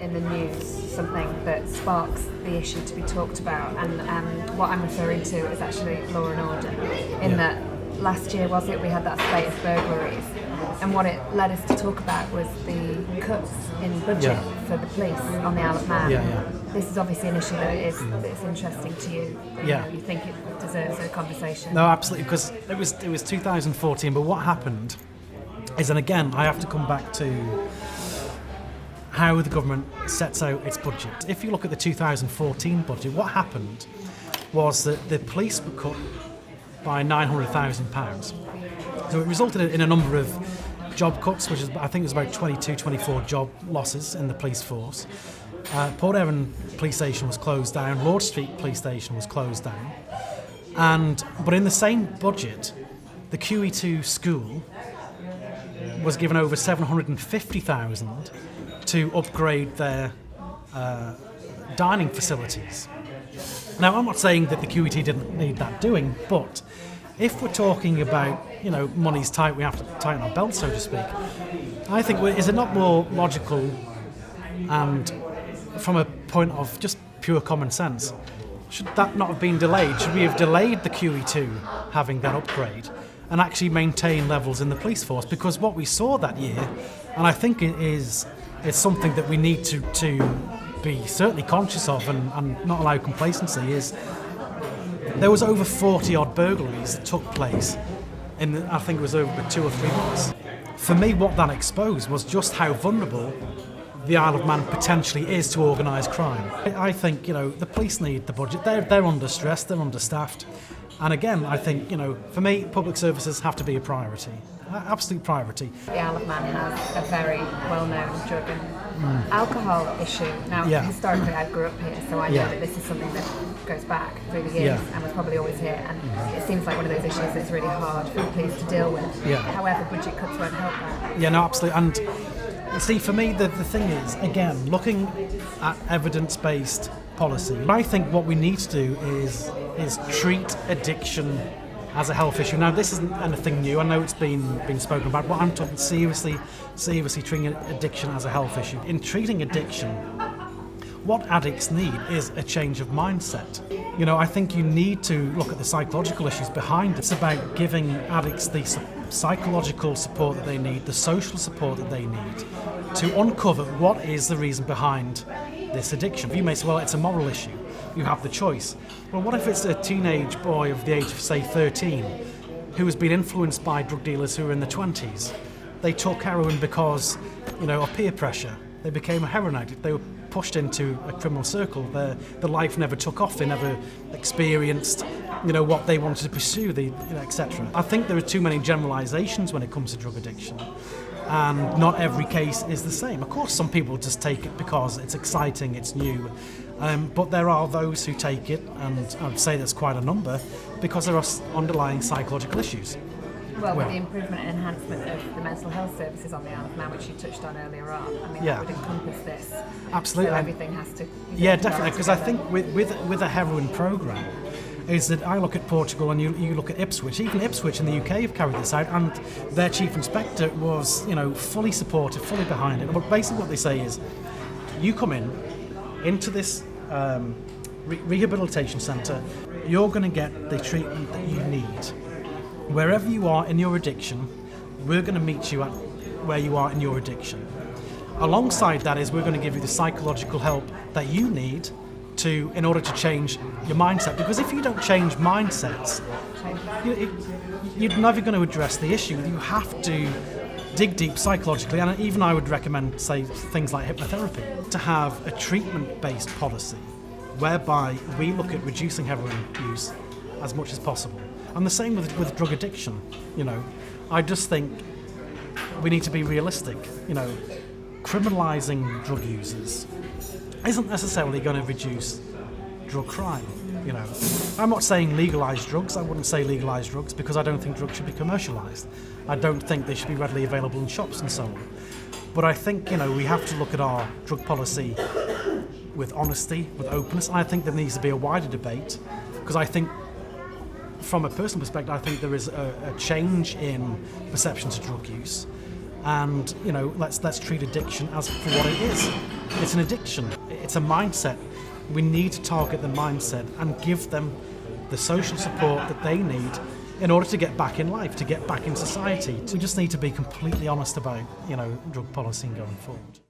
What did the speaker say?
in the news something that sparks the issue to be talked about, and what I'm referring to is actually law and order, in that last year, was it, we had that spate of burglaries, and what it led us to talk about was the cuts in budget for the police on the Isle of Man. This is obviously an issue that is interesting to you. You think it deserves a conversation. No, absolutely, because it was 2014, but what happened is, and again, I have to come back to how the government sets out its budget. If you look at the 2014 budget, what happened was that the police were cut by £900,000. So it resulted in a number of job cuts, which is, I think it was about 24 job losses in the police force. Port Erin Police Station was closed down, Lord Street Police Station was closed down, but in the same budget, the QE2 school was given over £750,000 to upgrade their dining facilities. Now, I'm not saying that the QET didn't need that doing, but if we're talking about, money's tight, we have to tighten our belt, so to speak, I think, is it not more logical, and from a point of just pure common sense, should that not have been delayed? Should we have delayed the QE2 having that upgrade and actually maintain levels in the police force? Because what we saw that year, and I think it's something that we need to be certainly conscious of and not allow complacency, is there was over 40 odd burglaries that took place I think it was over 2 or 3 months. For me, what that exposed was just how vulnerable the Isle of Man potentially is to organised crime. I think, the police need the budget. They're under stress, they're understaffed. And again, I think, for me, public services have to be a priority. Absolute priority. The Isle of Man has a very well-known drug and alcohol issue. Now, historically, I grew up here, so I know that this is something that goes back through the years and was probably always here. And it seems like one of those issues that's really hard for the police to deal with. However, budget cuts won't help that. Yeah, no, absolutely. And see, for me, the thing is, again, looking at evidence-based policy, I think what we need to do is treat addiction as a health issue. Now, this isn't anything new. I know it's been spoken about, but I'm talking seriously treating addiction as a health issue. In treating addiction, what addicts need is a change of mindset. I think you need to look at the psychological issues behind it. It's about giving addicts the psychological support that they need, the social support that they need, to uncover what is the reason behind this addiction. You may say, well, it's a moral issue. You have the choice. Well, what if it's a teenage boy of the age of, say, 13, who has been influenced by drug dealers who are in the 20s? They took heroin because, of peer pressure. They became a heroin addict. They were pushed into a criminal circle. Their life never took off. They never experienced, what they wanted to pursue, etc. I think there are too many generalisations when it comes to drug addiction. And not every case is the same. Of course, some people just take it because it's exciting, it's new. But there are those who take it, and I would say there's quite a number, because there are underlying psychological issues. Well, with the improvement and enhancement of the mental health services on the Isle of Man, which you touched on earlier on, that would encompass this. Absolutely. So everything has to... Definitely, because I think with a heroin programme, is that I look at Portugal and you look at Ipswich. Even Ipswich in the UK have carried this out, and their chief inspector was, fully supportive, fully behind it. But basically what they say is, you come into this rehabilitation centre, you're going to get the treatment that you need. Wherever you are in your addiction, we're going to meet you at where you are in your addiction. Alongside that is, we're going to give you the psychological help that you need in order to change your mindset. Because if you don't change mindsets, you're never going to address the issue. You have to dig deep psychologically, and even I would recommend, say, things like hypnotherapy, to have a treatment-based policy whereby we look at reducing heroin use as much as possible. And the same with drug addiction. I just think we need to be realistic. Criminalising drug users isn't necessarily going to reduce drug crime. I'm not saying legalise drugs. I wouldn't say legalise drugs, because I don't think drugs should be commercialised. I don't think they should be readily available in shops and so on. But I think, we have to look at our drug policy with honesty, with openness, and I think there needs to be a wider debate, because I think, from a personal perspective, I think there is a change in perception to drug use, and let's treat addiction as for what it is. It's an addiction. It's a mindset. We need to target the mindset and give them the social support that they need in order to get back in life, to get back in society. We just need to be completely honest about, drug policy going forward.